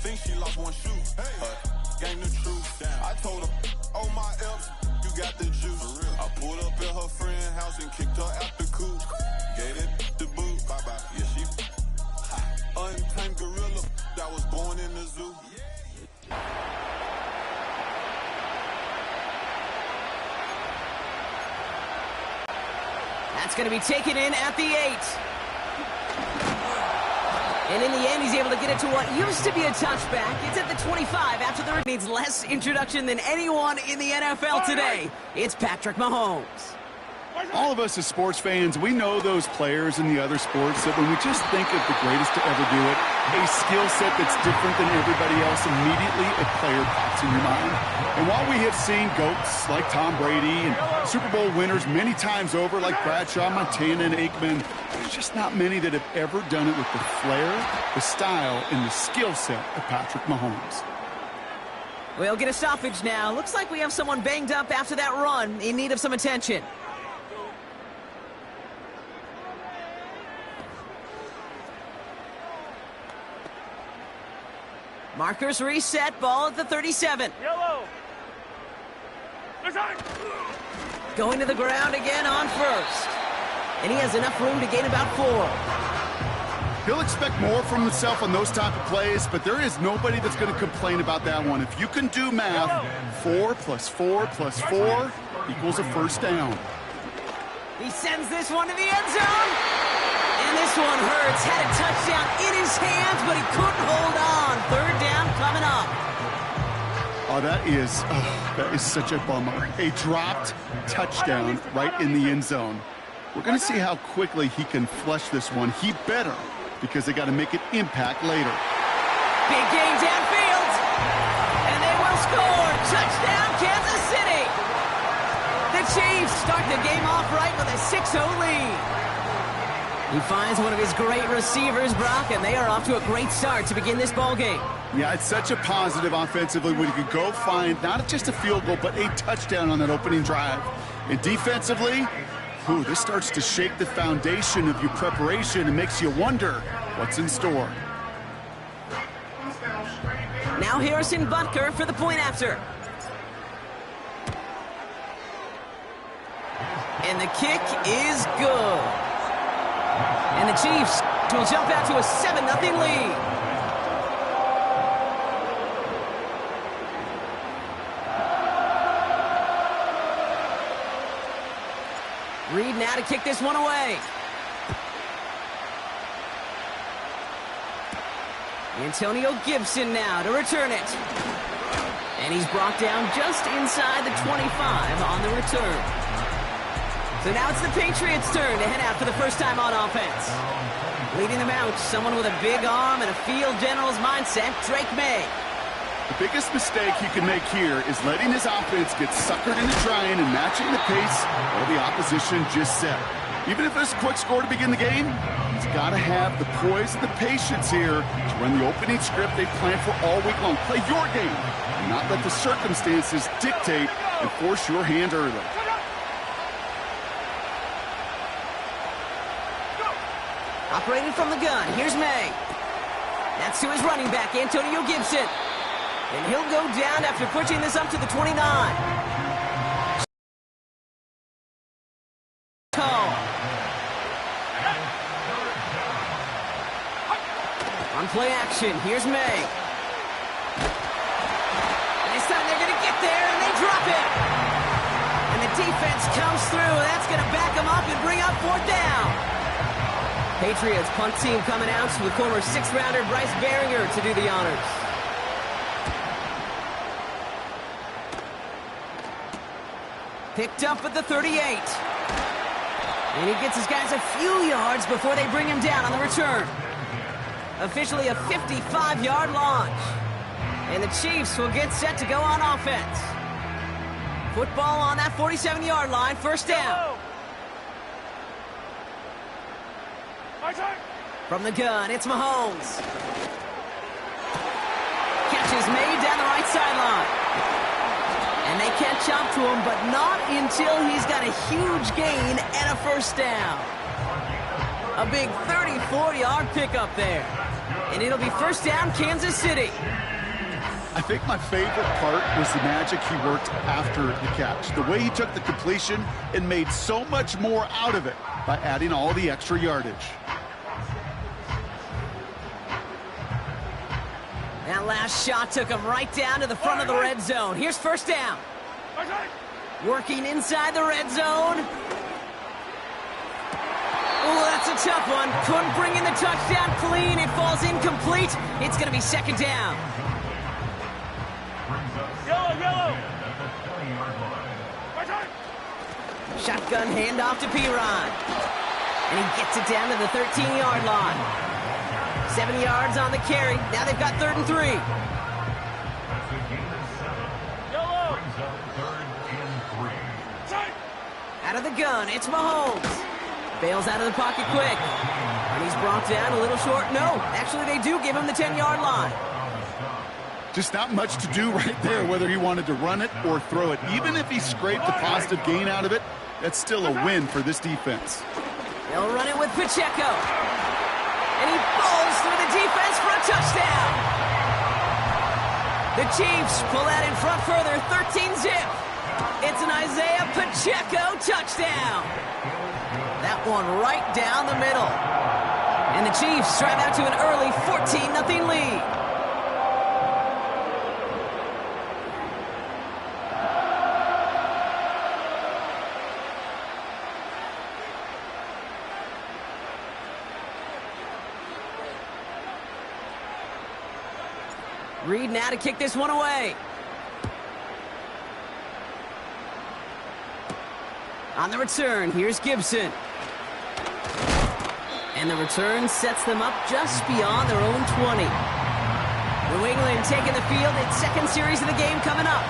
think she lost one shoe. Gang the truth. I told her, oh my F's, you got the juice. I pulled up at her friend's house and kicked her out the coop. Gave it the boot. Bye-bye. Yeah, she untamed gorilla that was born in the zoo. That's going to be taken in at the 8. And in the end, he's able to get it to what used to be a touchback. It's at the 25 after the needs less introduction than anyone in the NFL today. It's Patrick Mahomes. All of us as sports fans, we know those players in the other sports that when we just think of the greatest to ever do it, a skill set that's different than everybody else, immediately a player pops in your mind. And while we have seen GOATs like Tom Brady and Super Bowl winners many times over like Bradshaw, Montana, and Aikman, there's just not many that have ever done it with the flair, the style, and the skill set of Patrick Mahomes. We'll get a stoppage now. Looks like we have someone banged up after that run in need of some attention. Markers reset, ball at the 37. Yellow. Going to the ground again on first. And he has enough room to gain about 4. He'll expect more from himself on those type of plays, but there is nobody that's going to complain about that one. If you can do math, 4 plus 4 plus 4 equals a first down. He sends this one to the end zone. And this one hurts. Had a touchdown in his hands, but he couldn't hold on. Third down coming up. Oh, that is such a bummer. A dropped touchdown right in the end zone. We're going to see how quickly he can flush this one. He better, because they got to make an impact later. Big game downfield. And they will score. Touchdown, Kansas City. The Chiefs start the game off right with a 6-0 lead. He finds one of his great receivers, Brock, and they are off to a great start to begin this ball game. Yeah, it's such a positive offensively when you could go find not just a field goal, but a touchdown on that opening drive. And defensively, this starts to shake the foundation of your preparation and makes you wonder what's in store. Now Harrison Butker for the point after. And the kick is good. And the Chiefs will jump out to a 7-0 lead. Reed now to kick this one away. Antonio Gibson now to return it. And he's brought down just inside the 25 on the return. So now it's the Patriots' turn to head out for the first time on offense. Leading them out, someone with a big arm and a field general's mindset, Drake May. The biggest mistake he can make here is letting his offense get suckered into trying and matching the pace of the opposition just set. Even if it's a quick score to begin the game, he's got to have the poise and the patience here to run the opening script they planned for all week long. Play your game and not let the circumstances dictate and force your hand early. Operating from the gun, here's May. That's to his running back, Antonio Gibson. And he'll go down after pushing this up to the 29. On play action, here's May. And this time they're going to get there, and they drop it. And the defense comes through. That's going to back them up and bring up 4th down. Patriots punt team coming out with former 6th-rounder Bryce Baringer to do the honors. Picked up at the 38. And he gets his guys a few yards before they bring him down on the return. Officially a 55-yard launch. And the Chiefs will get set to go on offense. Football on that 47-yard line, first down. From the gun, it's Mahomes. Catches made down the right sideline. And they catch up to him, but not until he's got a huge gain and a first down. A big 34-yard pickup there. And it'll be first down, Kansas City. I think my favorite part was the magic he worked after the catch. The way he took the completion and made so much more out of it by adding all the extra yardage. That last shot took him right down to the front of the red zone. Here's first down. Working inside the red zone. Oh, that's a tough one. Couldn't bring in the touchdown clean. It falls incomplete. It's going to be second down. Yellow. Shotgun handoff to Piron. And he gets it down to the 13-yard line. 7 yards on the carry. Now they've got 3rd and 3. Yellow. Out of the gun, it's Mahomes. Bails out of the pocket quick. And he's brought down a little short. No, actually they do give him the 10-yard line. Just not much to do right there, whether he wanted to run it or throw it. Even if he scraped a positive gain out of it, that's still a win for this defense. They'll run it with Pacheco. And he falls through the defense for a touchdown. The Chiefs pull that in front further, 13-zip. It's an Isaiah Pacheco touchdown. That one right down the middle. And the Chiefs drive out to an early 14-0 lead. Reed now to kick this one away. On the return, here's Gibson. And the return sets them up just beyond their own 20. New England taking the field, its second series of the game coming up.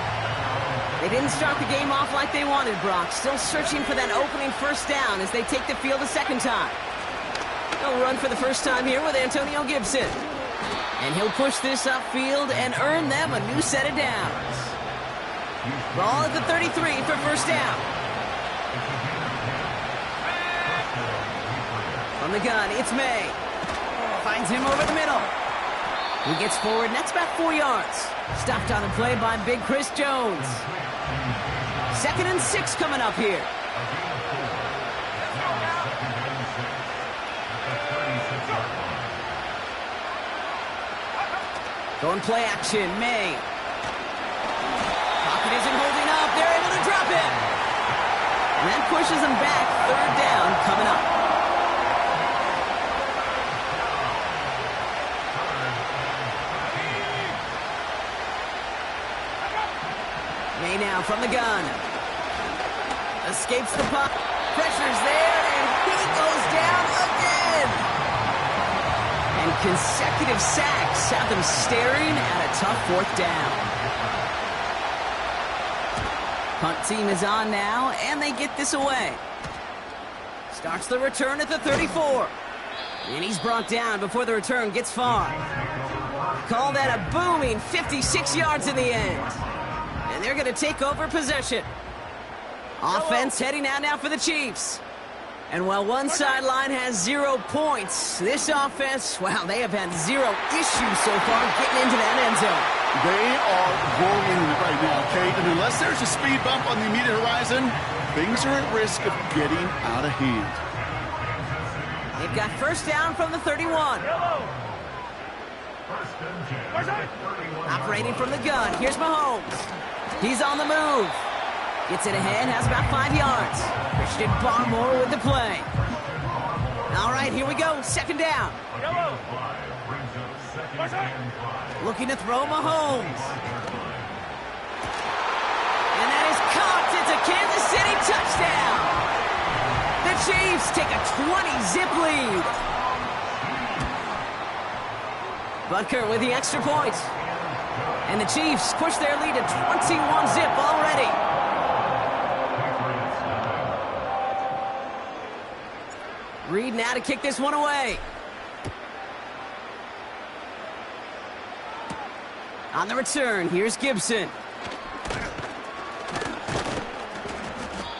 They didn't start the game off like they wanted, Brock. Still searching for that opening first down as they take the field a second time. They'll run for the first time here with Antonio Gibson. And he'll push this upfield and earn them a new set of downs. Ball at the 33 for first down. From the gun, it's May. Finds him over the middle. He gets forward, and that's about 4 yards. Stopped on the play by Big Chris Jones. 2nd and 6 coming up here. Going play action, May. Pocket isn't holding up. They're able to drop it. And that pushes them back. 3rd down coming up. May now from the gun. Escapes the puck. Pressure's there, and he goes down again. And consecutive sacks have them staring at a tough 4th down. Punt team is on now, and they get this away. Starts the return at the 34. And he's brought down before the return gets far. Call that a booming 56 yards in the end. And they're going to take over possession. Offense heading out now for the Chiefs. And while one sideline has 0 points, this offense, well, they have had 0 issues so far getting into that end zone. They are rolling right now, Kate, and unless there's a speed bump on the immediate horizon, things are at risk of getting out of hand. They've got first down from the 31. Operating from the gun, here's Mahomes. He's on the move. Gets it ahead, has about 5 yards. Christian Barmore with the play. All right, here we go, 2nd down. Looking to throw Mahomes. And that is caught. It's a Kansas City touchdown. The Chiefs take a 20-zip lead. Butker with the extra point. And the Chiefs push their lead to 21-zip already. Reed now to kick this one away. On the return, here's Gibson.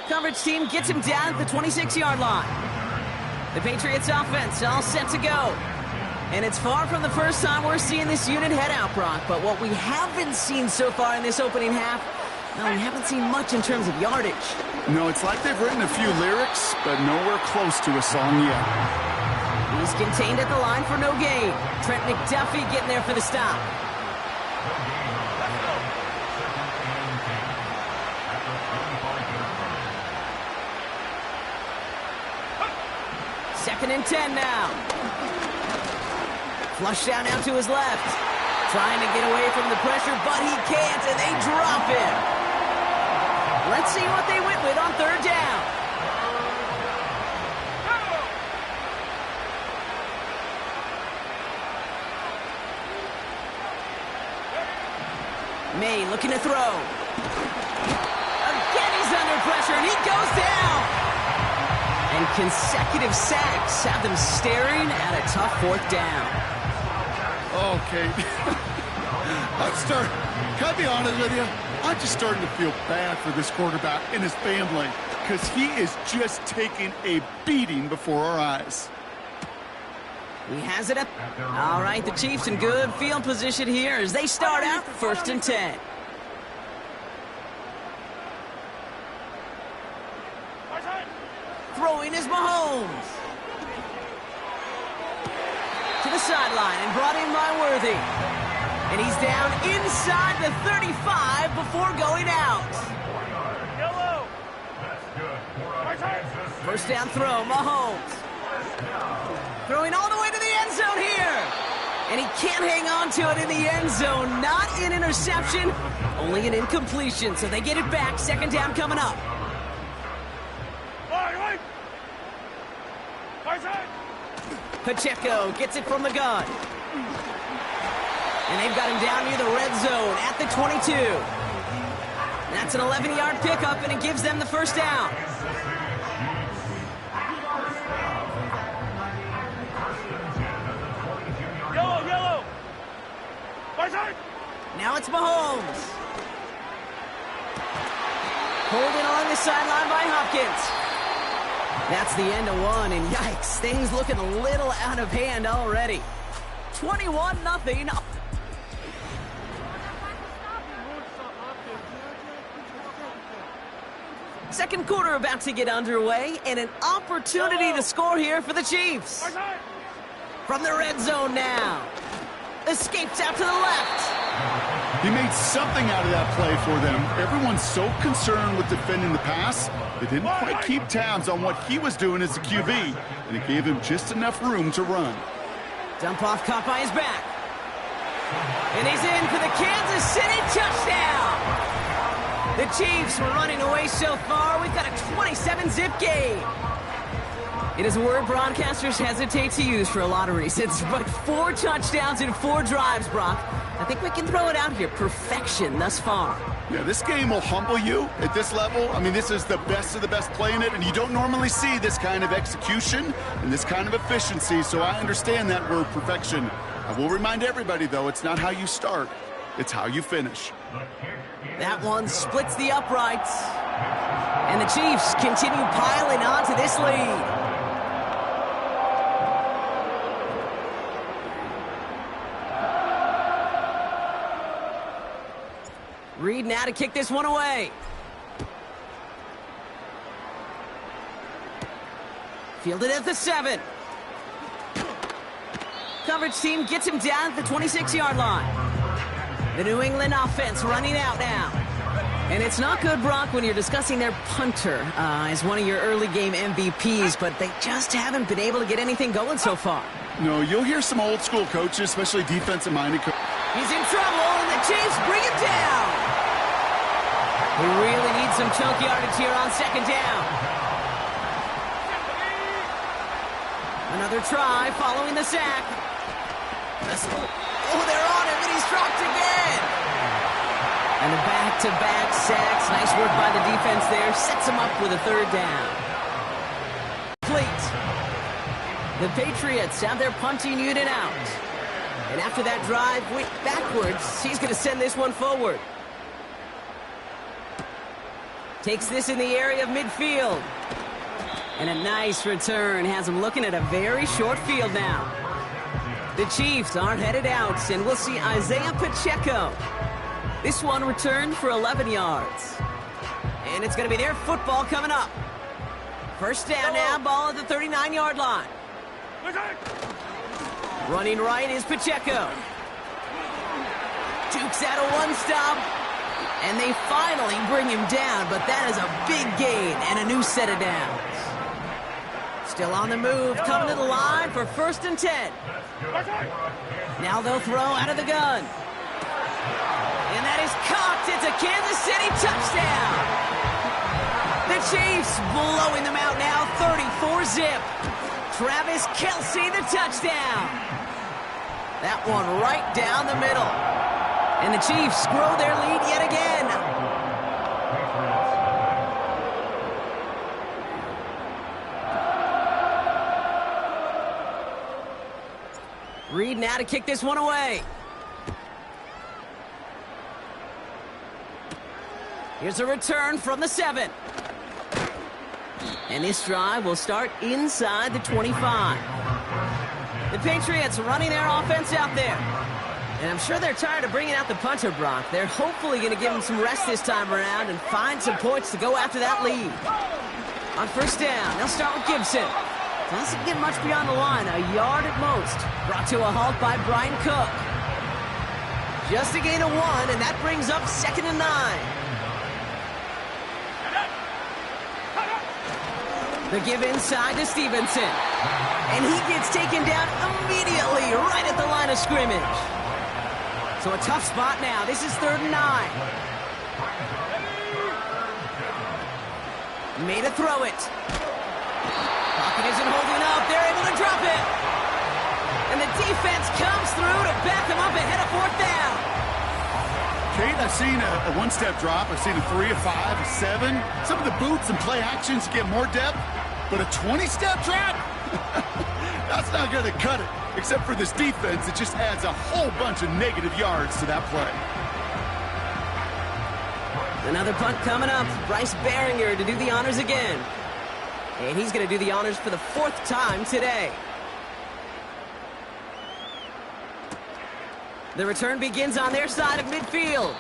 Coverage team gets him down at the 26-yard line. The Patriots offense all set to go. And it's far from the first time we're seeing this unit head out, Brock. But what we haven't seen so far in this opening half, well, we haven't seen much in terms of yardage. No, it's like they've written a few lyrics, but nowhere close to a song yet. He's contained at the line for no gain. Trent McDuffie getting there for the stop. Second and 10 now. Flush down now to his left. Trying to get away from the pressure, but he can't, and they drop him. Let's see what they went with on third down. May looking to throw. Again, he's under pressure, and he goes down. And consecutive sacks have them staring at a tough fourth down. Okay. Can I be honest with you? I'm just starting to feel bad for this quarterback and his family because he is just taking a beating before our eyes. He has it up. All right, the Chiefs in good field position here as they start out first and 10. Throwing is Mahomes. To the sideline and brought in by Worthy. And he's down inside the 35 before going out. Yellow. First down throw, Mahomes. Throwing all the way to the end zone here. And he can't hang on to it in the end zone. Not an interception, only an incompletion. So they get it back. Second down coming up. Pacheco gets it from the gun. And they've got him down near the red zone at the 22. That's an 11-yard pickup, and it gives them the first down. Yellow. Now it's Mahomes. Holding along the sideline by Hopkins. That's the end of one, and yikes, things looking a little out of hand already. 21-0. Second quarter about to get underway, and an opportunity to score here for the Chiefs. From the red zone now. Escapes out to the left. He made something out of that play for them. Everyone's so concerned with defending the pass, they didn't quite keep tabs on what he was doing as a QB, and it gave him just enough room to run. Dump off caught by his back. And he's in for the Kansas City touchdown. The Chiefs were running away so far. We've got a 27-zip game. It is a word broadcasters hesitate to use for a lot of reasons, but 4 touchdowns in 4 drives, Brock. I think we can throw it out here. Perfection thus far. Yeah, this game will humble you at this level. I mean, this is the best of the best playing it, and you don't normally see this kind of execution and this kind of efficiency, so I understand that word perfection. I will remind everybody, though, it's not how you start, it's how you finish. That one splits the uprights, and the Chiefs continue piling on to this lead. Reed now to kick this one away. Fielded at the 7. Coverage team gets him down at the 26-yard line. The New England offense running out now. And it's not good, Brock, when you're discussing their punter as one of your early game MVPs, but they just haven't been able to get anything going so far. No, you'll hear some old school coaches, especially defensive-minded coaches. He's in trouble, and the Chiefs bring him down. We really need some chunk yardage here on second down. Another try following the sack. Oh, they're on him, and he's dropped again. And the back-to-back sacks. Nice work by the defense there. Sets him up with a third down. Complete. The Patriots have their punting unit out. And after that drive went backwards, he's going to send this one forward. Takes this in the area of midfield. And a nice return has him looking at a very short field now. The Chiefs are headed out, and we'll see Isaiah Pacheco. This one returned for 11 yards. And it's going to be their football coming up. First down now, ball at the 39-yard line. Running right is Pacheco. Dukes out of one stop. And they finally bring him down, but that is a big gain and a new set of downs. Still on the move, coming to the line for 1st and 10. Now they'll throw out of the gun. And that is caught. It's a Kansas City touchdown. The Chiefs blowing them out now, 34-zip. Travis Kelce, the touchdown. That one right down the middle. And the Chiefs grow their lead yet again. Reed now to kick this one away. Here's a return from the 7. And this drive will start inside the 25. The Patriots running their offense out there. And I'm sure they're tired of bringing out the punter, Brock. They're hopefully going to give him some rest this time around and find some points to go after that lead. On first down, they'll start with Gibson. Doesn't get much beyond the line, a yard at most. Brought to a halt by Brian Cook. Just a gain of 1, and that brings up 2nd and 9. The give inside to Stevenson. And he gets taken down immediately right at the line of scrimmage. So a tough spot now. This is 3rd and 9. Made a throw it. Pocket isn't holding up. They're able to drop it. And the defense comes through to back them up ahead of 4th down. Kate, I've seen a one-step drop. I've seen a 3, a 5, a 7. Some of the boots and play actions get more depth. But a 20-step drop? That's not going to cut it. Except for this defense, it just adds a whole bunch of negative yards to that play. Another punt coming up. Bryce Baringer to do the honors again. And he's going to do the honors for the 4th time today. The return begins on their side of midfield.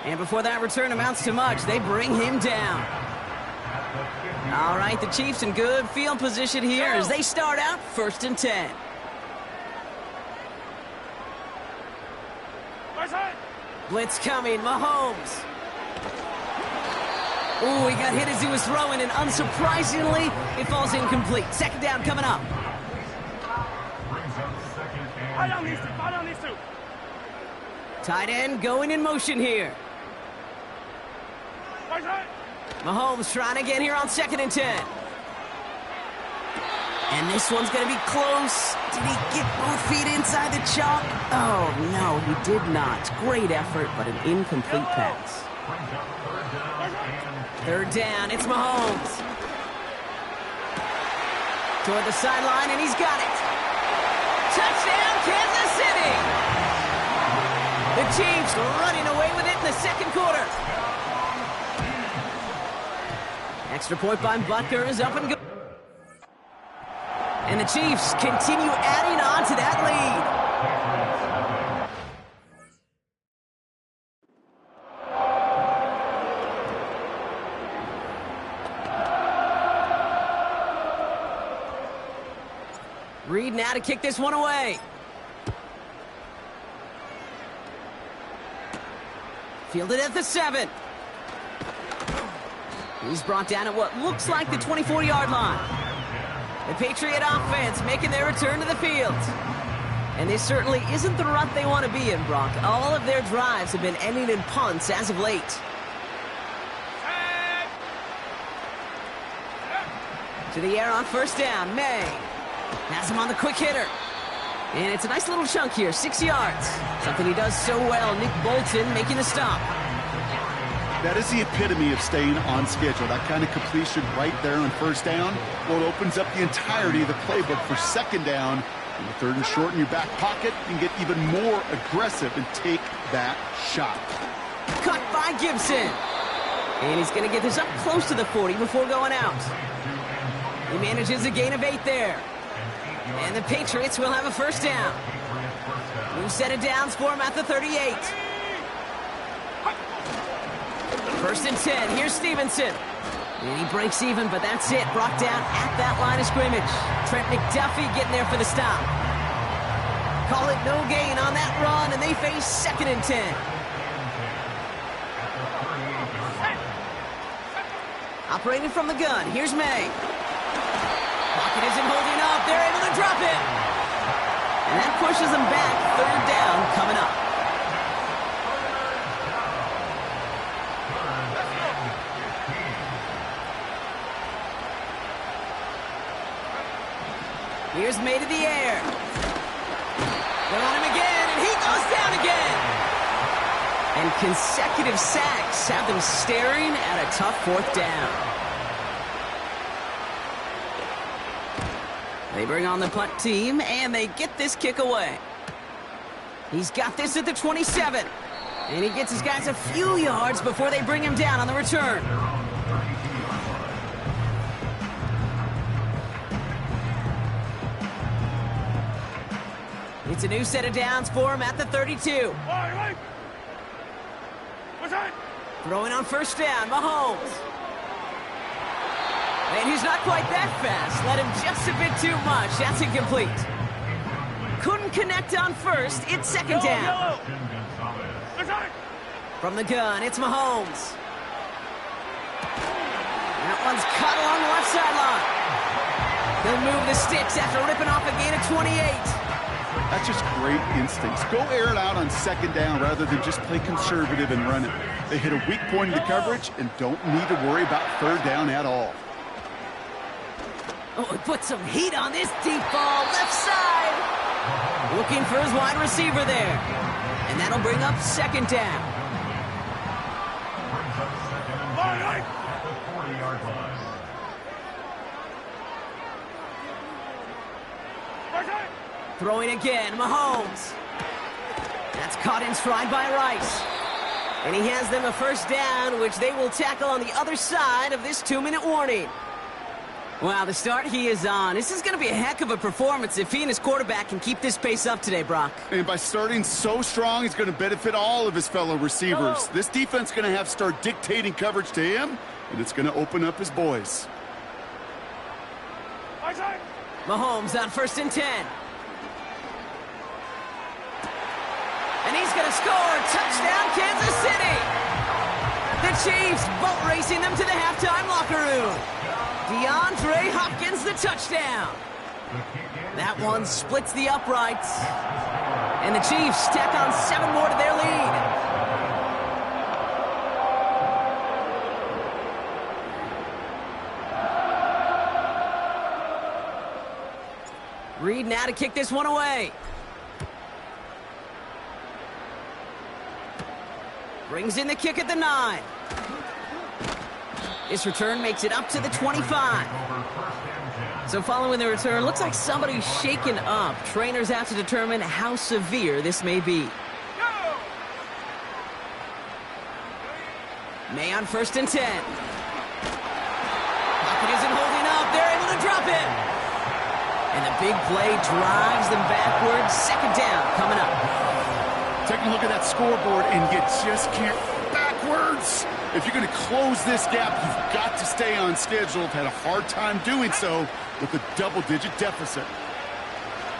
And before that return amounts to much, they bring him down. All right, the Chiefs in good field position here as they start out 1st and 10. Blitz coming, Mahomes. Ooh, he got hit as he was throwing, and unsurprisingly, it falls incomplete. 2nd down coming up. Tight end going in motion here. Mahomes trying to get here on 2nd and 10. And this one's going to be close. Did he get both feet inside the chalk? Oh, no, he did not. Great effort, but an incomplete pass. 3rd down, it's Mahomes. Toward the sideline, and he's got it. Touchdown, Kansas City! The Chiefs running away with it in the 2nd quarter. Extra point by Butker is up and go. And the Chiefs continue adding on to that lead. Reed now to kick this one away. Fielded at the 7. He's brought down at what looks like the 24-yard line. The Patriot offense making their return to the field. And this certainly isn't the rut they want to be in, Brock. All of their drives have been ending in punts as of late. To the air on 1st down, May. Has him on the quick hitter. And it's a nice little chunk here, 6 yards. Something he does so well, Nick Bolton making the stop. That is the epitome of staying on schedule. That kind of completion right there on 1st down. Well, it opens up the entirety of the playbook for 2nd down. And the 3rd and short in your back pocket, you can get even more aggressive and take that shot. Cut by Gibson. And he's going to get this up close to the 40 before going out. He manages a gain of 8 there. And the Patriots will have a 1st down. set of downs for him at the 38. First and 10. Here's Stevenson. And he breaks even, but that's it. Brought down at that line of scrimmage. Trent McDuffie getting there for the stop. Call it no gain on that run, and they face 2nd and 10. Operating from the gun, here's May. Pocket isn't holding up. They're able to drop it. And that pushes them back. 3rd down coming up. Here's May to the air. They're on him again, and he goes down again. And consecutive sacks have them staring at a tough 4th down. They bring on the punt team, and they get this kick away. He's got this at the 27. And he gets his guys a few yards before they bring him down on the return. It's a new set of downs for him at the 32. Throwing on 1st down, Mahomes. And he's not quite that fast. Let him just a bit too much. That's incomplete. Couldn't connect on 1st. It's 2nd down. From the gun, it's Mahomes. That one's cut along the left sideline. He'll move the sticks after ripping off a gain of 28. That's just great instincts. Go air it out on 2nd down rather than just play conservative and run it. They hit a weak point in the coverage and don't need to worry about 3rd down at all. Oh, he put some heat on this deep ball, left side. Looking for his wide receiver there. And that'll bring up 2nd down. Throwing again, Mahomes. That's caught in stride by Rice. And he has them a 1st down, which they will tackle on the other side of this 2-minute warning. Wow, the start he is on. This is going to be a heck of a performance if he and his quarterback can keep this pace up today, Brock. And by starting so strong, he's going to benefit all of his fellow receivers. This defense is going to have to start dictating coverage to him, and it's going to open up his boys. Mahomes on 1st and 10. And he's going to score. Touchdown, Kansas City. The Chiefs boat racing them to the halftime locker room. DeAndre Hopkins, the touchdown. That one splits the uprights. And the Chiefs tack on 7 more to their lead. Reed now to kick this one away. Brings in the kick at the 9. This return makes it up to the 25. So following the return, looks like somebody's shaken up. Trainers have to determine how severe this may be. May on 1st and 10. Pocket isn't holding up. They're able to drop it. And the big play drives them backwards. 2nd down coming up. Take a look at that scoreboard, and you just can't backwards. If you're going to close this gap, you've got to stay on schedule. Had a hard time doing so with a double-digit deficit.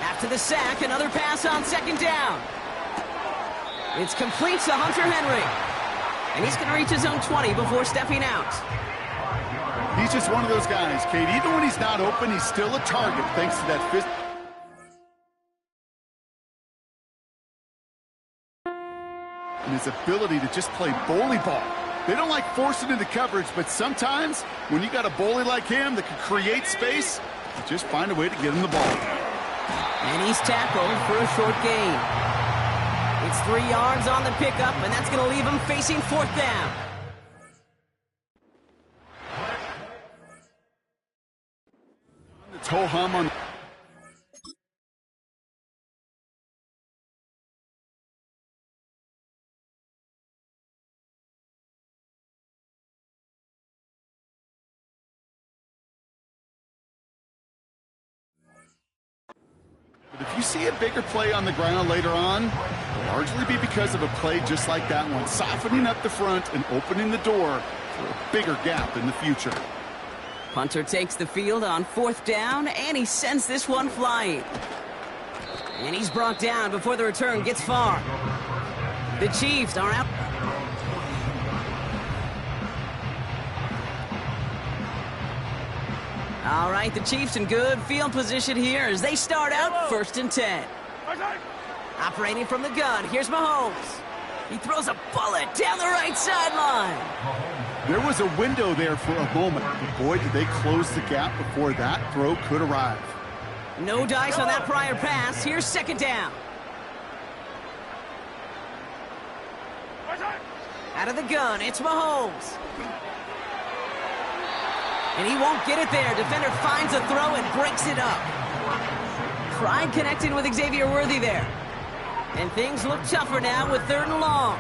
After the sack, another pass on 2nd down. It's complete to Hunter Henry. And he's going to reach his own 20 before stepping out. He's just one of those guys, Kate. Even when he's not open, he's still a target thanks to that fist. And his ability to just play bully ball. They don't like forcing into coverage, but sometimes when you got a bully like him that can create space, you just find a way to get him the ball. And he's tackled for a short gain. It's 3 yards on the pickup, and that's going to leave him facing 4th down. It's ho-hum on. But if you see a bigger play on the ground later on, it'll largely be because of a play just like that one, softening up the front and opening the door for a bigger gap in the future. Punter takes the field on 4th down, and he sends this one flying. And he's brought down before the return gets far. The Chiefs are out. All right, the Chiefs in good field position here as they start out 1st and 10. Operating from the gun, here's Mahomes. He throws a bullet down the right sideline. There was a window there for a moment, but boy, did they close the gap before that throw could arrive. No dice on that prior pass. Here's 2nd down. Out of the gun, it's Mahomes. And he won't get it there. Defender finds a throw and breaks it up. Tried connecting with Xavier Worthy there. And things look tougher now with 3rd and long.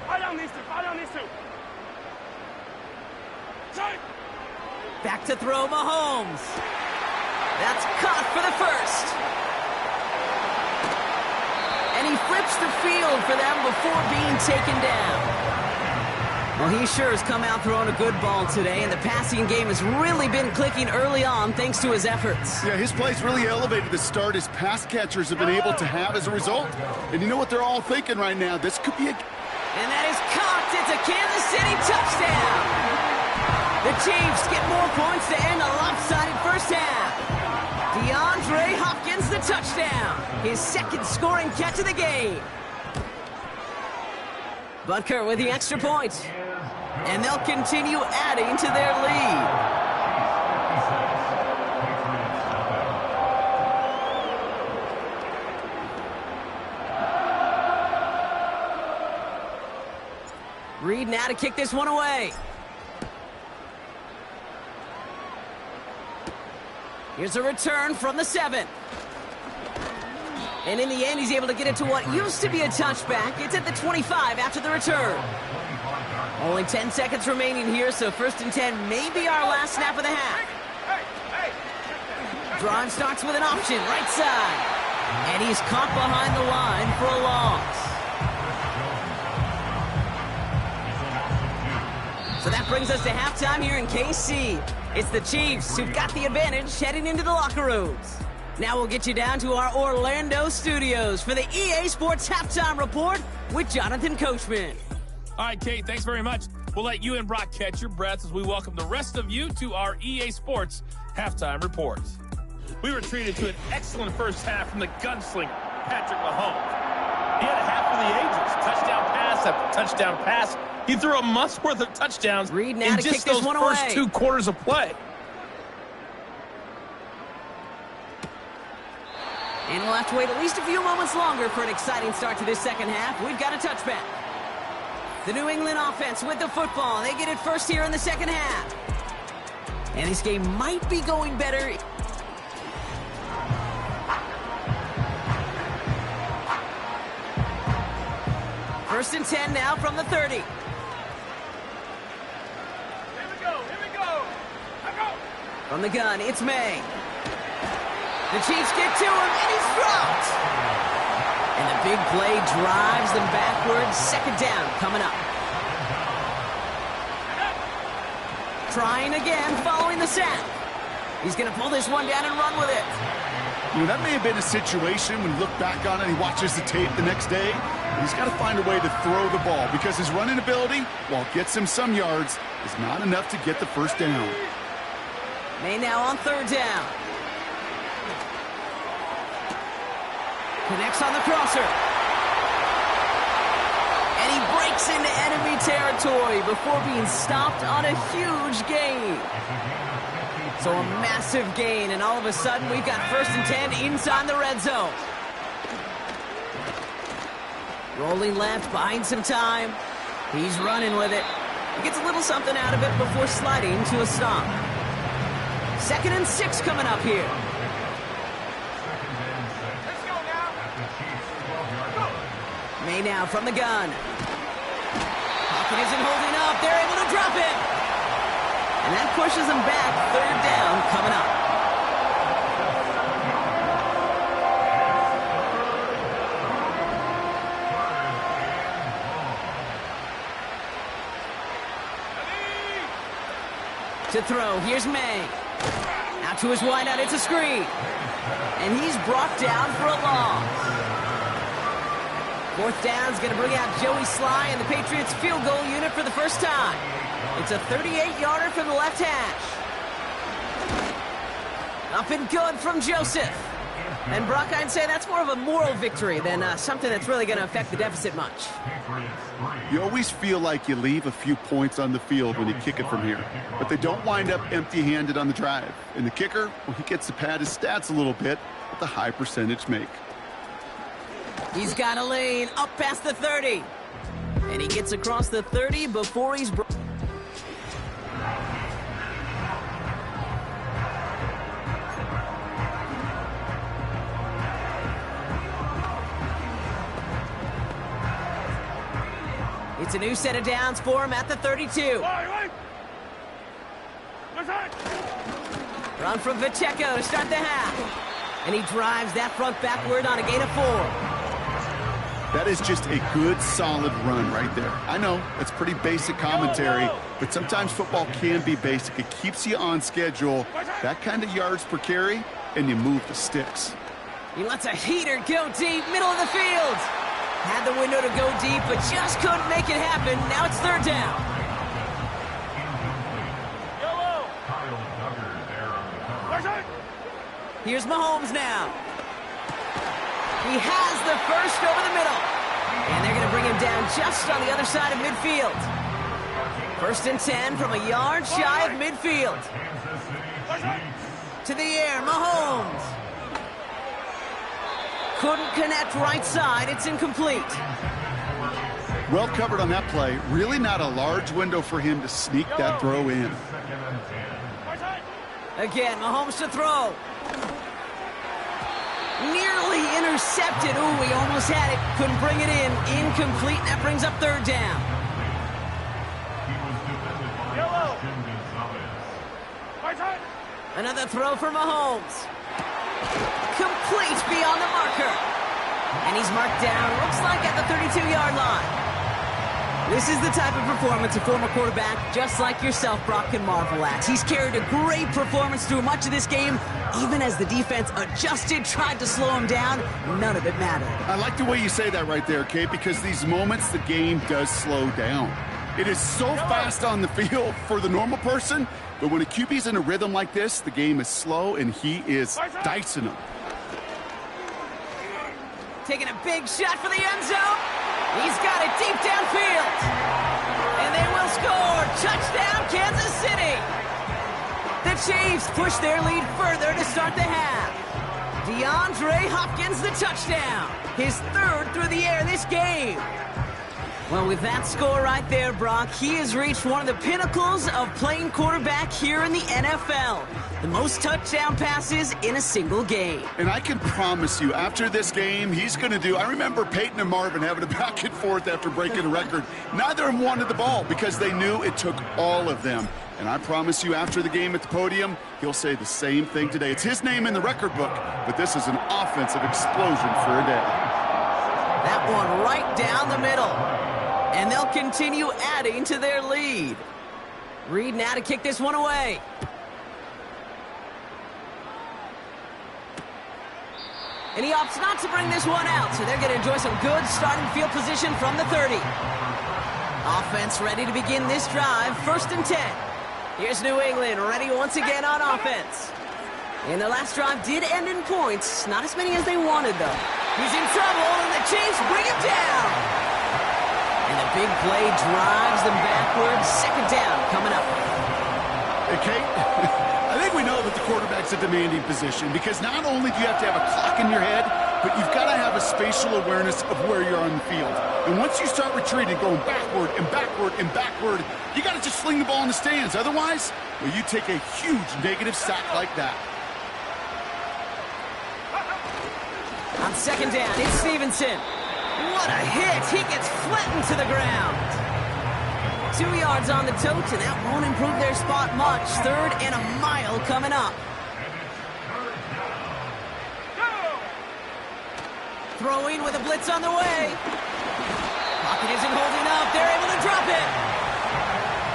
Fire down these two. Back to throw Mahomes. That's caught for the first. And he flips the field for them before being taken down. Well, he sure has come out throwing a good ball today, and the passing game has really been clicking early on thanks to his efforts. Yeah, his plays really elevated the start his pass catchers have been able to have as a result. And you know what they're all thinking right now? This could be a... And that is caught. It's a Kansas City touchdown. The Chiefs get more points to end a lopsided first half. DeAndre Hopkins the touchdown. His 2nd scoring catch of the game. Butker with the extra point. And they'll continue adding to their lead. Reed now to kick this one away. Here's a return from the 7. And in the end, he's able to get it to what used to be a touchback. It's at the 25 after the return. Only 10 seconds remaining here, so 1st and 10 may be our last snap of the half. Drive starts with an option, right side. And he's caught behind the line for a loss. So that brings us to halftime here in KC. It's the Chiefs who've got the advantage heading into the locker rooms. Now we'll get you down to our Orlando studios for the EA Sports Halftime Report with Jonathan Coachman. All right, Kate, thanks very much. We'll let you and Brock catch your breaths as we welcome the rest of you to our EA Sports Halftime Report. We were treated to an excellent first half from the gunslinger, Patrick Mahomes. He had a half of the ages, touchdown pass after touchdown pass. He threw a month's worth of touchdowns Reed now in to just kick this those one first away. 2 quarters of play. And we'll have to wait at least a few moments longer for an exciting start to this second half. We've got a touchback. The New England offense with the football. They get it first here in the second half. And this game might be going better. First and 10 now from the 30. Here we go. Let's go. From the gun, it's May. The Chiefs get to him, and he's dropped. And the big play drives them backwards. 2nd down coming up. Trying again following the sack. He's going to pull this one down and run with it. You know, that may have been a situation when you look back on it and he watches the tape the next day. He's got to find a way to throw the ball because his running ability, while it gets him some yards, is not enough to get the first down. May now on 3rd down. Connects on the crosser. And he breaks into enemy territory before being stopped on a huge gain. So a massive gain, and all of a sudden we've got 1st and 10 inside the red zone. Rolling left, buying some time. He's running with it. He gets a little something out of it before sliding to a stop. 2nd and 6 coming up here. May now from the gun. Pocket isn't holding up. They're able to drop it. And that pushes them back. 3rd down coming up. To throw, here's May. Out to his wideout, it's a screen. And he's brought down for a loss. Fourth down's going to bring out Joey Sly and the Patriots field goal unit for the first time. It's a 38-yarder from the left hash. Up and good from Joseph. And Brock, I'd say that's more of a moral victory than something that's really going to affect the deficit much. You always feel like you leave a few points on the field when you kick it from here. But they don't wind up empty-handed on the drive. And the kicker, well, he gets to pad his stats a little bit with the high percentage make. He's got a lane up past the 30. And he gets across the 30 before he's... It's a new set of downs for him at the 32. Run from Pacheco to start the half. And he drives that front backward on a gain of 4. That is just a good, solid run right there. I know, that's pretty basic commentary, but sometimes football can be basic. It keeps you on schedule, that kind of yards per carry, and you move the sticks. He lets a heater go deep, middle of the field. Had the window to go deep, but just couldn't make it happen. Now it's third down. Here's Mahomes now. He has the first over the middle. And they're going to bring him down just on the other side of midfield. First and 10 from a yard shy of midfield. To the air, Mahomes. Couldn't connect right side. It's incomplete. Well covered on that play. Really not a large window for him to sneak that throw in. Again, Mahomes to throw. Nearly intercepted. Ooh, he almost had it. Couldn't bring it in. Incomplete. That brings up third down. Another throw for Mahomes. Complete beyond the marker. And he's marked down, looks like at the 32-yard line. This is the type of performance a former quarterback, just like yourself, Brock, can marvel at. He's carried a great performance through much of this game. Even as the defense adjusted, tried to slow him down, none of it mattered. I like the way you say that right there, Kate, because these moments the game does slow down. It is so fast on the field for the normal person, but when a QB's in a rhythm like this, the game is slow, and he is dicing them. Taking a big shot for the end zone. He's got it deep downfield. And they will score. Touchdown, Kansas City. The Chiefs push their lead further to start the half. DeAndre Hopkins, the touchdown. His third through the air this game. Well, with that score right there, Brock, he has reached one of the pinnacles of playing quarterback here in the NFL. The most touchdown passes in a single game. And I can promise you, after this game, he's going to do... I remember Peyton and Marvin having a back and forth after breaking a record. Neither of them wanted the ball because they knew it took all of them. And I promise you, after the game at the podium, he'll say the same thing today. It's his name in the record book, but this is an offensive explosion for a day. That one right down the middle. And they'll continue adding to their lead. Reed now to kick this one away. And he opts not to bring this one out, so they're going to enjoy some good starting field position from the 30. Offense ready to begin this drive, first and 10. Here's New England ready once again on offense. And their last drive did end in points, not as many as they wanted, though. He's in trouble, and the Chiefs bring him down. And the big play drives them backwards. Second down coming up. Hey, Kate, I think we know that the quarterback's a demanding position because not only do you have to have a clock in your head, but you've got to have a spatial awareness of where you're on the field. And once you start retreating, going backward and backward and backward, you got to just sling the ball in the stands. Otherwise, well, you take a huge negative sack like that. On second down, it's Stevenson. What a hit! He gets flattened to the ground. 2 yards on the tote, and that won't improve their spot much. Third and a mile coming up. Throwing with a blitz on the way. Pocket isn't holding up. They're able to drop it.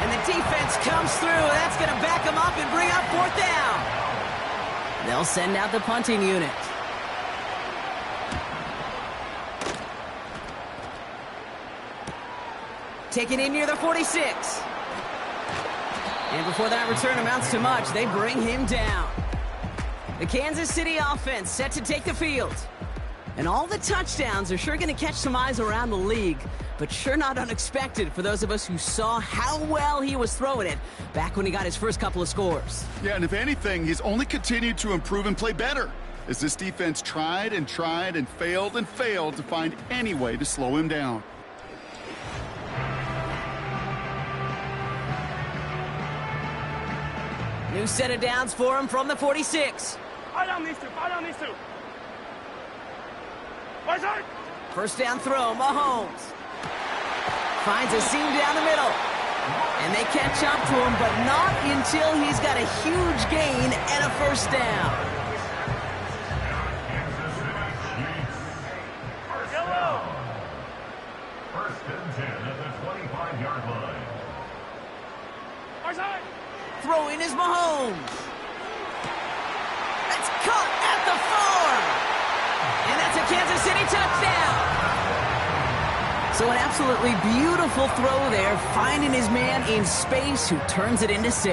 And the defense comes comes through. That's going to back him up and bring up 4th down. They'll send out the punting unit. Taken in near the 46. And before that return amounts to much, they bring him down. The Kansas City offense set to take the field. And all the touchdowns are sure going to catch some eyes around the league, but sure not unexpected for those of us who saw how well he was throwing it back when he got his first couple of scores. Yeah, and if anything, he's only continued to improve and play better as this defense tried and failed to find any way to slow him down. New set of downs for him from the 46. Fire down these two. First down throw, Mahomes. Finds a seam down the middle. And they catch up to him, but not until he's got a huge gain and a first down. Yellow. First and 10 at the 25-yard line. Throwing is Mahomes. It's caught at the 4. And that's a Kansas City touchdown. So an absolutely beautiful throw there, finding his man in space who turns it into 6.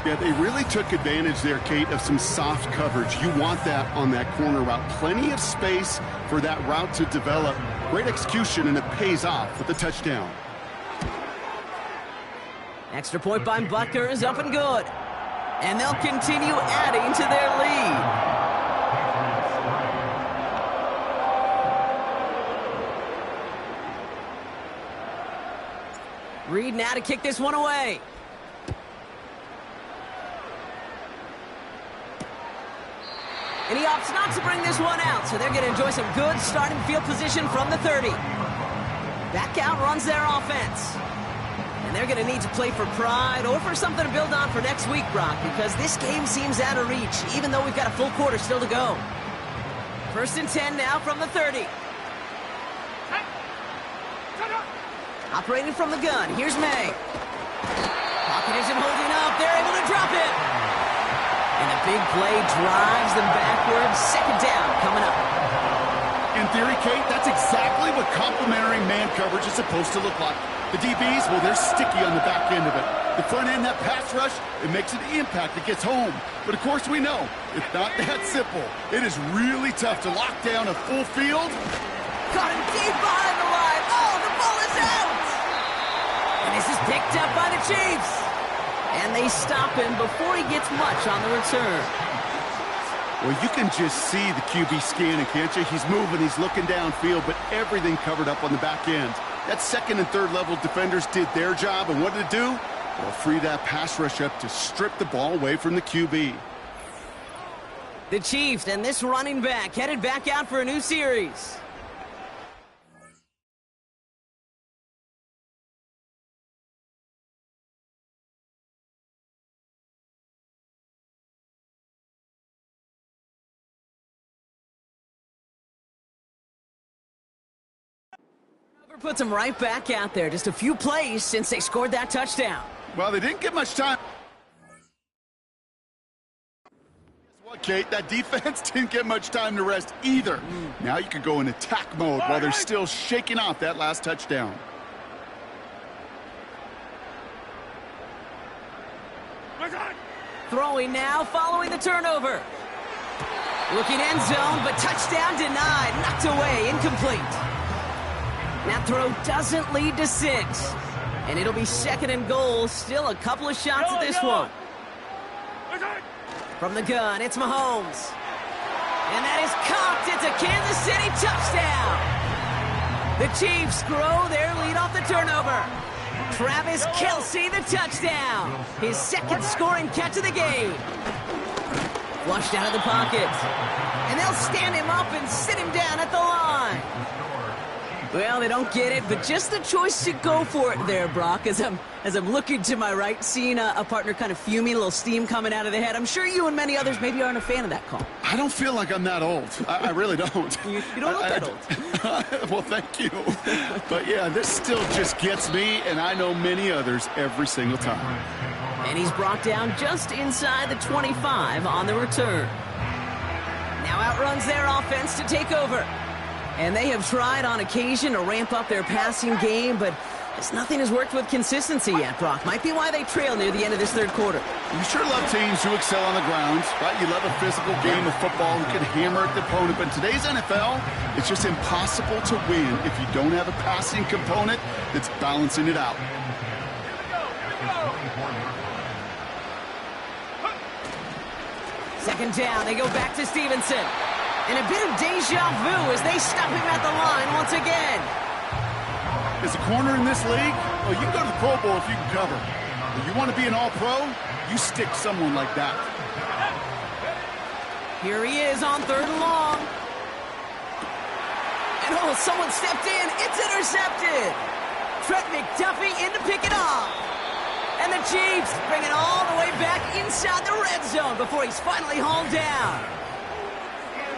Yeah, they really took advantage there, Kate, of some soft coverage. You want that on that corner route. Plenty of space for that route to develop. Great execution, and it pays off with the touchdown. Extra point by Butker is up and good. And they'll continue adding to their lead. Reed now to kick this one away. And he opts not to bring this one out, so they're going to enjoy some good starting field position from the 30. Back out runs their offense. And they're going to need to play for pride or for something to build on for next week, Brock, because this game seems out of reach, even though we've got a full quarter still to go. First and 10 now from the 30. Operating from the gun, here's May. Pocket isn't holding up, they're able to drop it. And a big play drives them backwards. Second down coming up. In theory, Kate, that's exactly what complementary man coverage is supposed to look like. The DBs, well, they're sticky on the back end of it. The front end, that pass rush, it makes an impact. It gets home. But, of course, we know it's not that simple. It is really tough to lock down a full field. Caught him deep behind the line. Oh, the ball is out. And this is picked up by the Chiefs. And they stop him before he gets much on the return. Well, you can just see the QB scanning, can't you? He's moving, he's looking downfield, but everything covered up on the back end. That second and third level defenders did their job, and what did it do? Well, free that pass rush up to strip the ball away from the QB. The Chiefs and this running back headed back out for a new series. Puts them right back out there. Just a few plays since they scored that touchdown. Well, they didn't get much time. Guess what, Kate? That defense didn't get much time to rest either. Now you could go in attack mode while they're still shaking off that last touchdown. Throwing now, following the turnover. Looking end zone, but touchdown denied. Knocked away, incomplete. That throw doesn't lead to 6. And it'll be second and goal. Still a couple of shots at this one. From the gun, it's Mahomes. And that is caught. It's a Kansas City touchdown. The Chiefs grow their lead off the turnover. Travis Kelce, the touchdown. His second scoring catch of the game. Flushed out of the pocket. And they'll stand him up and sit him down at the line. Well, they don't get it, but just the choice to go for it there, Brock, as I'm looking to my right, seeing a partner kind of fuming, a little steam coming out of the head. I'm sure you and many others maybe aren't a fan of that call. I don't feel like I'm that old. I really don't. You don't look that old. Well, thank you. But, yeah, this still just gets me, and I know many others every single time. And he's brought down just inside the 25 on the return. Now outruns their offense to take over. And they have tried on occasion to ramp up their passing game, but nothing has worked with consistency yet, Brock. Might be why they trail near the end of this third quarter. You sure love teams who excel on the ground, right? You love a physical game of football who can hammer at the opponent. But in today's NFL, it's just impossible to win if you don't have a passing component that's balancing it out. Second down, they go back to Stevenson. And a bit of deja vu as they stop him at the line once again. As a corner in this league, well, you can go to the Pro Bowl if you can cover. If you want to be an All-Pro, you stick someone like that. Here he is on 3rd and long. And oh, someone stepped in. It's intercepted. Trent McDuffie in to pick it off. And the Chiefs bring it all the way back inside the red zone before he's finally hauled down.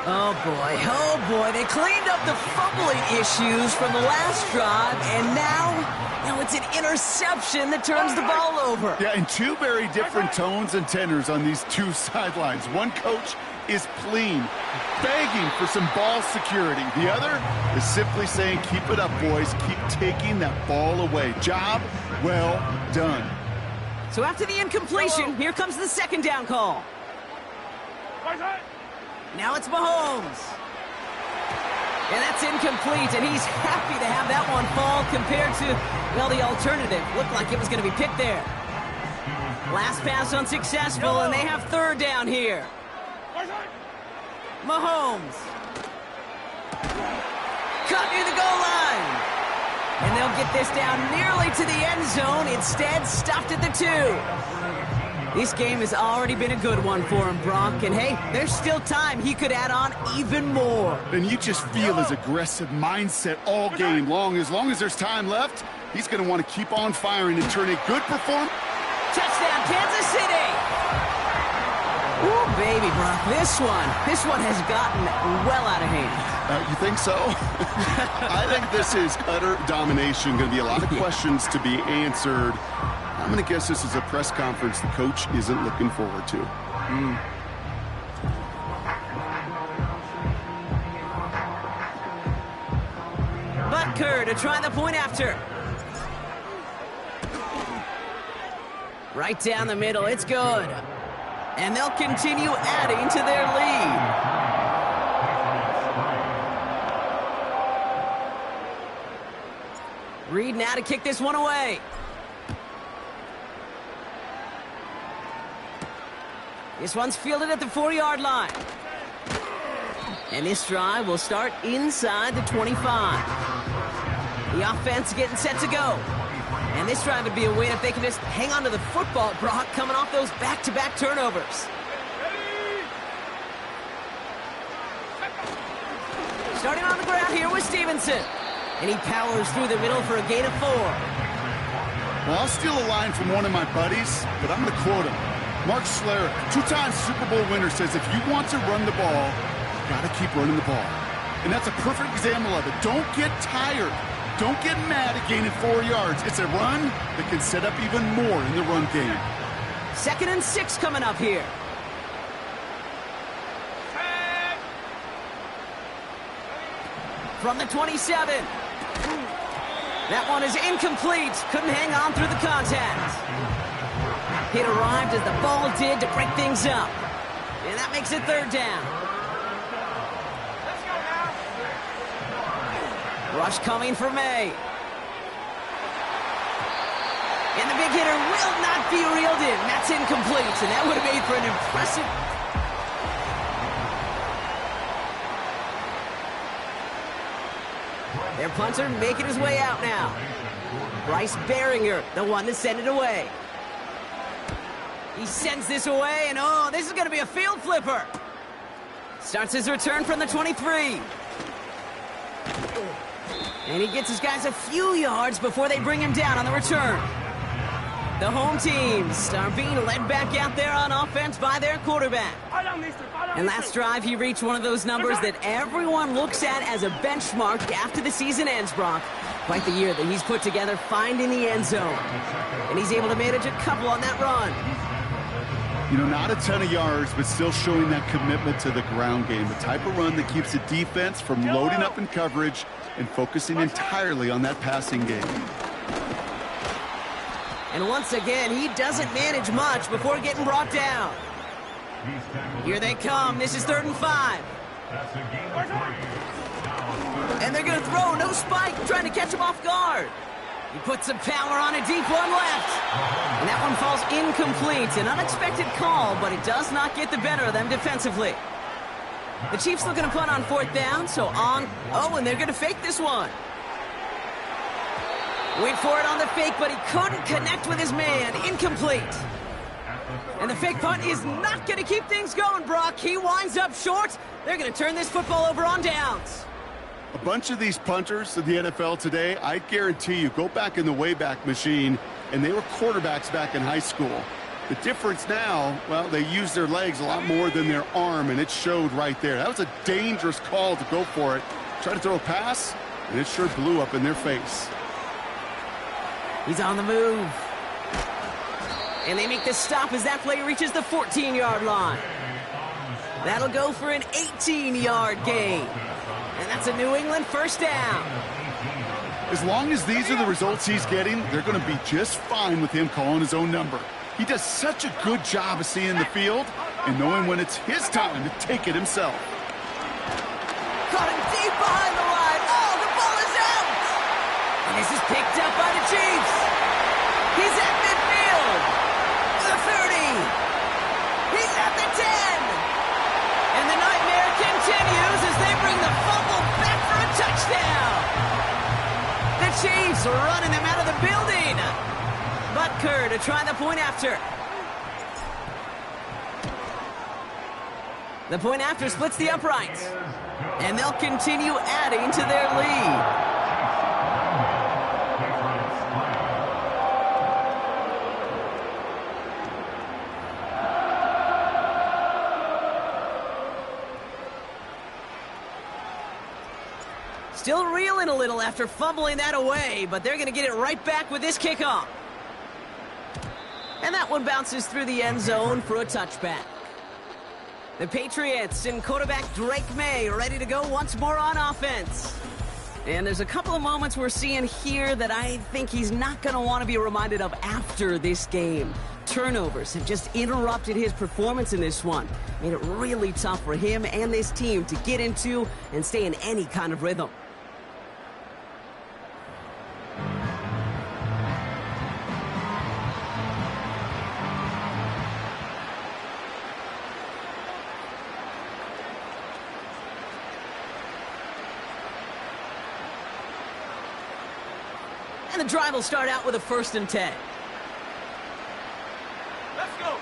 Oh boy, they cleaned up the fumbling issues from the last drive, and now it's an interception that turns the ball over. Yeah, and two very different tones and tenors on these two sidelines. One coach is pleading, begging for some ball security. The other is simply saying, keep it up, boys. Keep taking that ball away. Job well done. So after the incompletion, here comes the second down call. Now it's Mahomes. And that's incomplete, and he's happy to have that one fall compared to, well, the alternative. Looked like it was going to be picked there. Last pass unsuccessful, and they have 3rd down here. Mahomes. Cut near the goal line. And they'll get this down nearly to the end zone. Instead, stopped at the 2. This game has already been a good one for him, Brock. And hey, there's still time. He could add on even more. And you just feel his aggressive mindset all game long. As long as there's time left, he's going to want to keep on firing and turn a good performance. Touchdown, Kansas City! Ooh, baby, Brock, this one has gotten well out of hand. You think so? I think this is utter domination. Going to be a lot of questions to be answered. I'm going to guess this is a press conference the coach isn't looking forward to. Butker to try the point after. Right down the middle, it's good. And they'll continue adding to their lead. Reed now to kick this one away. This one's fielded at the 4-yard line. And this drive will start inside the 25. The offense getting set to go. And this drive would be a win if they can just hang on to the football, Brock, coming off those back-to-back turnovers. Starting on the ground here with Stevenson. And he powers through the middle for a gain of 4. Well, I'll steal a line from one of my buddies, but I'm going to quote him. Mark Schlereth, 2-time Super Bowl winner, says if you want to run the ball, you got to keep running the ball. And that's a perfect example of it. Don't get tired. Don't get mad at gaining 4 yards. It's a run that can set up even more in the run game. 2nd and 6 coming up here. From the 27. That one is incomplete. Couldn't hang on through the contact. It arrived as the ball did to break things up. And that makes it 3rd down. Rush coming for May. And the big hitter will not be reeled in. That's incomplete, and that would have made for an impressive... Their punter making his way out now. Bryce Baringer, the one to send it away. He sends this away, and oh, this is going to be a field flipper. Starts his return from the 23. And he gets his guys a few yards before they bring him down on the return. The home teams are being led back out there on offense by their quarterback. And last drive, he reached one of those numbers that everyone looks at as a benchmark after the season ends, Brock. Quite the year that he's put together finding the end zone. And he's able to manage a couple on that run. You know, not a ton of yards, but still showing that commitment to the ground game. The type of run that keeps the defense from loading up in coverage and focusing entirely on that passing game. And once again, he doesn't manage much before getting brought down. Here they come. This is 3rd and 5. And they're going to throw. No spike. Trying to catch him off guard. He puts some power on a deep one left. And that one falls incomplete. An unexpected call, but it does not get the better of them defensively. The Chiefs looking to punt on 4th down, so on. Oh, and they're going to fake this one. Went for it on the fake, but he couldn't connect with his man. Incomplete. And the fake punt is not going to keep things going, Brock. He winds up short. They're going to turn this football over on downs. A bunch of these punters in the NFL today, I guarantee you, go back in the Wayback Machine, and they were quarterbacks back in high school. The difference now, well, they use their legs a lot more than their arm, and it showed right there. That was a dangerous call to go for it. Try to throw a pass, and it sure blew up in their face. He's on the move. And they make the stop as that play reaches the 14-yard line. That'll go for an 18-yard gain. And that's a New England 1st down. As long as these are the results he's getting, they're going to be just fine with him calling his own number. He does such a good job of seeing the field and knowing when it's his time to take it himself. Caught him deep behind the line. Oh, the ball is out. And this is picked up by the Chiefs. He's at midfield. The 30. He's at the 10. And the nightmare continues as they bring the fumble back for a touchdown. The Chiefs are running them out of the building. Butker to try the point after. The point after splits the uprights. And they'll continue adding to their lead. Still reeling a little after fumbling that away, but they're going to get it right back with this kickoff. And that one bounces through the end zone for a touchback. The Patriots and quarterback Drake May ready to go once more on offense. And there's a couple of moments we're seeing here that I think he's not going to want to be reminded of after this game. Turnovers have just interrupted his performance in this one. Made it really tough for him and this team to get into and stay in any kind of rhythm. And the drive will start out with a 1st and 10. Let's go.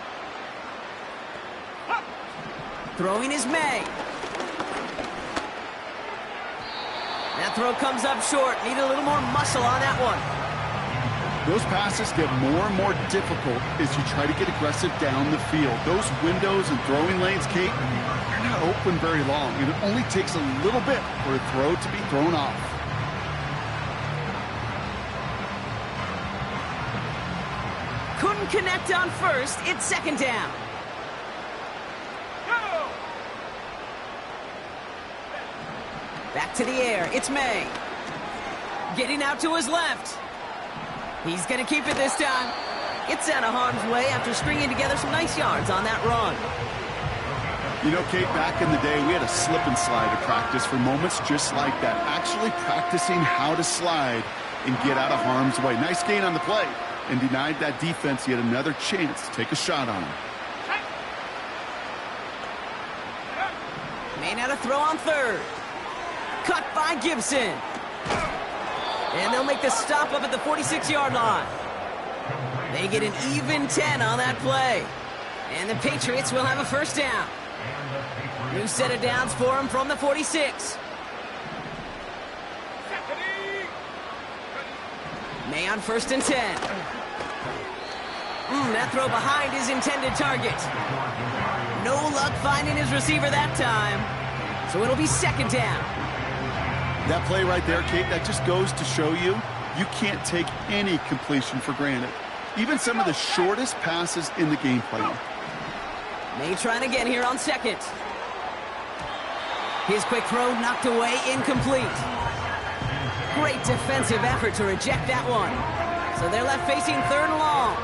Throwing is May. That throw comes up short. Need a little more muscle on that one. Those passes get more and more difficult as you try to get aggressive down the field. Those windows and throwing lanes, Kate, they're not open very long, and it only takes a little bit for a throw to be thrown off. Couldn't connect on 1st. It's 2nd down. Go. Back to the air. It's May. Getting out to his left. He's going to keep it this time. Gets out of harm's way after stringing together some nice yards on that run. You know, Kate, back in the day, we had a slip and slide at practice for moments just like that. Actually practicing how to slide and get out of harm's way. Nice gain on the play. And denied that defense yet another chance to take a shot on him. May not a throw on 3rd. Cut by Gibson. And they'll make the stop up at the 46-yard line. They get an even 10 on that play. And the Patriots will have a 1st down. New set of downs for him from the 46. May on 1st and 10. That throw behind his intended target. No luck finding his receiver that time. So it'll be 2nd down. That play right there, Kate, that just goes to show you can't take any completion for granted. Even some of the shortest passes in the game plan. May trying again here on second. His quick throw knocked away, incomplete. Great defensive effort to reject that one. So they're left facing third and long.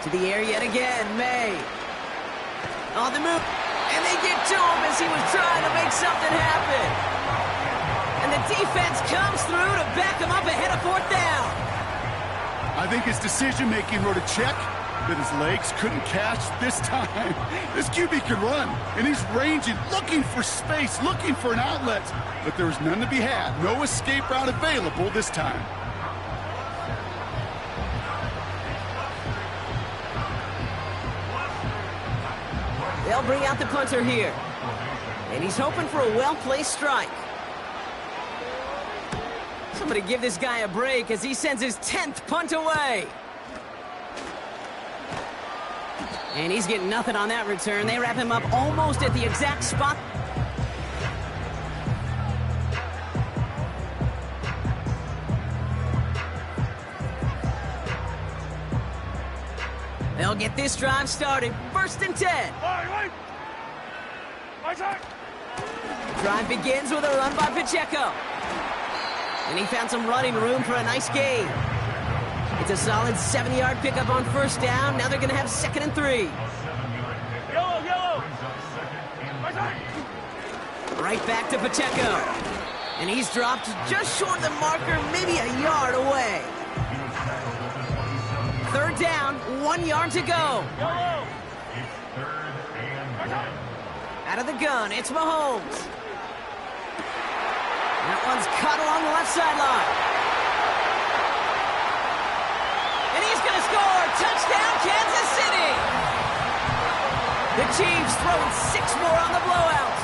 To the air yet again, May. On the move, and they get to him as he was trying to make something happen. And the defense comes through to back him up ahead of fourth down. I think his decision-making wrote a check that his legs couldn't catch this time. This QB can run, and he's ranging, looking for space, looking for an outlet. But there was none to be had. No escape route available this time. They'll bring out the punter here. And he's hoping for a well-placed strike. Somebody give this guy a break as he sends his 10th punt away. And he's getting nothing on that return. They wrap him up almost at the exact spot. They'll get this drive started. 1st and 10. Drive begins with a run by Pacheco. And he found some running room for a nice gain. It's a solid 7-yard pickup on 1st down. Now they're going to have 2nd and 3. Yellow. Right back to Pacheco. And he's dropped just short of the marker, maybe a yard away. 3rd down, 1 yard to go. Yellow. Out of the gun, it's Mahomes. That one's caught along the left sideline. And he's going to score. Touchdown, Kansas City. The Chiefs throwing 6 more on the blowout.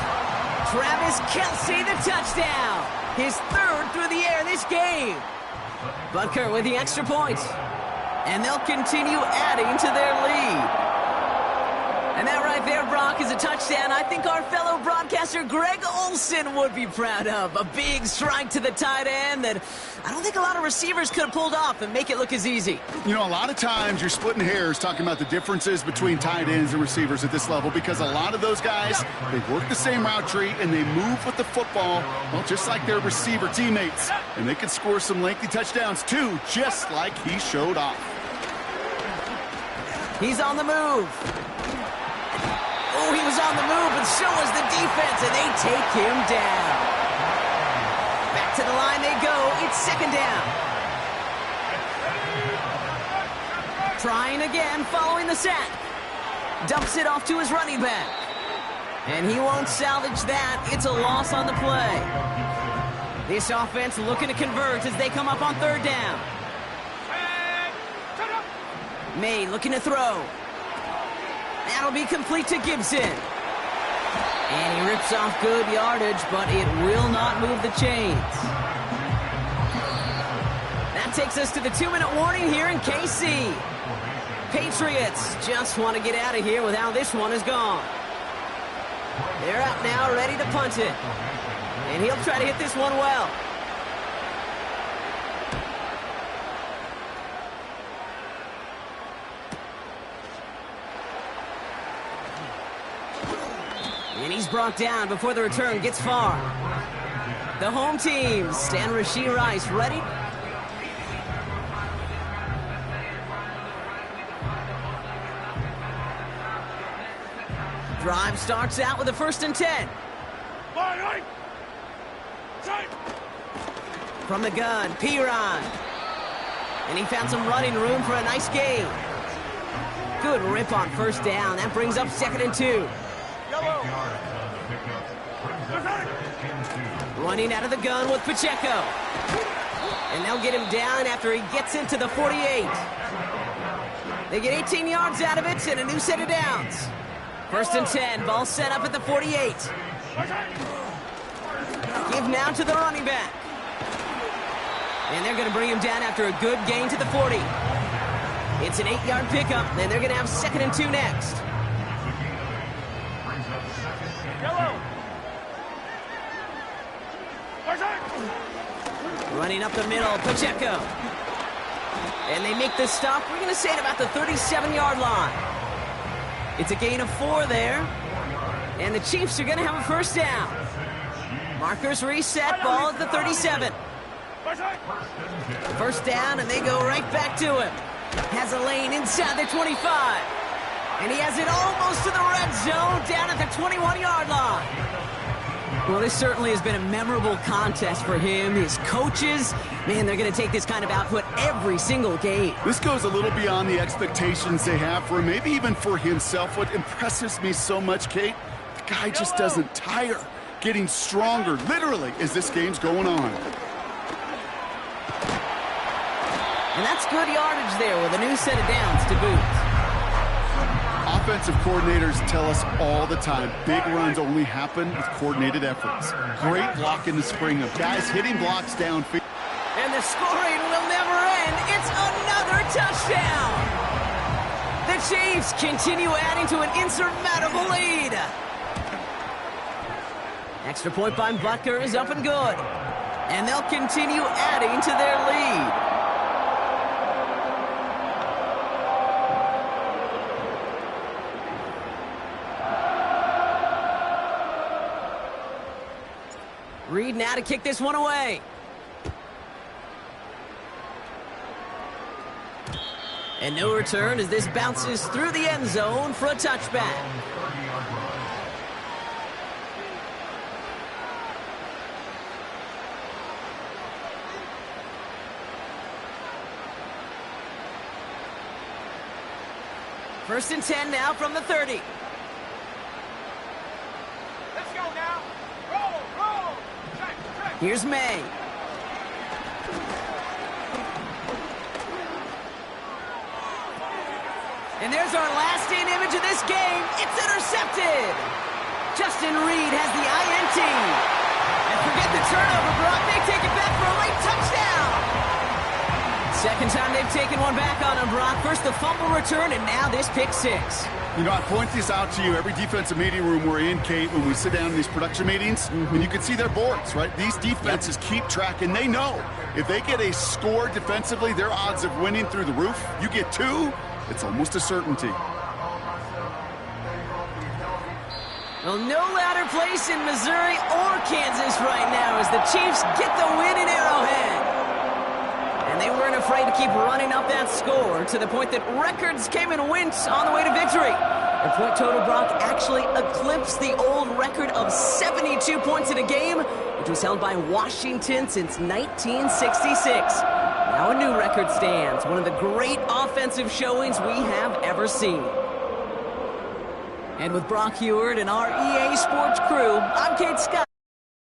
Travis Kelce, the touchdown. His 3rd through the air this game. Butker with the extra point. And they'll continue adding to their lead. And that right there, Brock, is a touchdown I think our fellow broadcaster Greg Olsen would be proud of. A big strike to the tight end that I don't think a lot of receivers could have pulled off and make it look as easy. You know, a lot of times you're splitting hairs talking about the differences between tight ends and receivers at this level because a lot of those guys, they work the same route tree and they move with the football, well, just like their receiver teammates. And they can score some lengthy touchdowns too, just like he showed off. He's on the move. Oh, he was on the move, but so was the defense, and they take him down. Back to the line they go. It's 2nd down. Trying again, following the sack. Dumps it off to his running back. And he won't salvage that. It's a loss on the play. This offense looking to convert as they come up on 3rd down. May looking to throw. That'll be complete to Gibson. And he rips off good yardage, but it will not move the chains. That takes us to the 2-minute warning here in KC. Patriots just want to get out of here with how this one is gone. They're out now, ready to punt it. And he'll try to hit this one well. And he's brought down before the return gets far. The home team, Stan Rashee Rice, ready? Drive starts out with a 1st and 10. From the gun, Piron. And he found some running room for a nice gain. Good rip on 1st down. That brings up 2nd and 2. Running out of the gun with Pacheco. And they'll get him down after he gets into the 48. They get 18 yards out of it and a new set of downs. 1st and 10, ball set up at the 48. Give now to the running back. And they're going to bring him down after a good gain to the 40. It's an 8-yard pickup, and they're going to have 2nd and 2 next. Running up the middle, Pacheco. And they make the stop, we're going to say, at about the 37-yard line. It's a gain of 4 there. And the Chiefs are going to have a first down. Markers reset, ball at the 37. First down, and they go right back to him. Has a lane inside the 25. And he has it almost to the red zone, down at the 21-yard line. Well, this certainly has been a memorable contest for him. His coaches, man, they're going to take this kind of output every single game. This goes a little beyond the expectations they have for him, maybe even for himself. What impresses me so much, Kate, the guy just doesn't tire. Getting stronger, literally, as this game's going on. And that's good yardage there with a new set of downs to boot. Offensive coordinators tell us all the time, big runs only happen with coordinated efforts. Great block in the spring of guys hitting blocks downfield. And the scoring will never end. It's another touchdown. The Chiefs continue adding to an insurmountable lead. Extra point by Butker is up and good. And they'll continue adding to their lead. Reed now to kick this one away. And no return as this bounces through the end zone for a touchback. First and 10 now from the 30. Let's go now. Roll, roll. Check. Here's May. And there's our lasting image of this game. It's intercepted. Justin Reed has the INT. And forget the turnover, Brock. They take it back for a late touchdown. Second time they've taken one back on him, Brock. First the fumble return, and now this pick 6. You know, I point this out to you every defensive meeting room we're in, Kate, when we sit down in these production meetings, and you can see their boards, right? These defenses keep track, and they know if they get a score defensively, their odds of winning through the roof. You get 2, it's almost a certainty. Well, no ladder place in Missouri or Kansas right now as the Chiefs get the win in Arrowhead. And they weren't afraid to keep running up that score to the point that records came and went on the way to victory. Their point total, Brock, actually eclipsed the old record of 72 points in a game, which was held by Washington since 1966. Now a new record stands, one of the great offensive showings we have ever seen. And with Brock Huard and our EA Sports crew, I'm Kate Scott.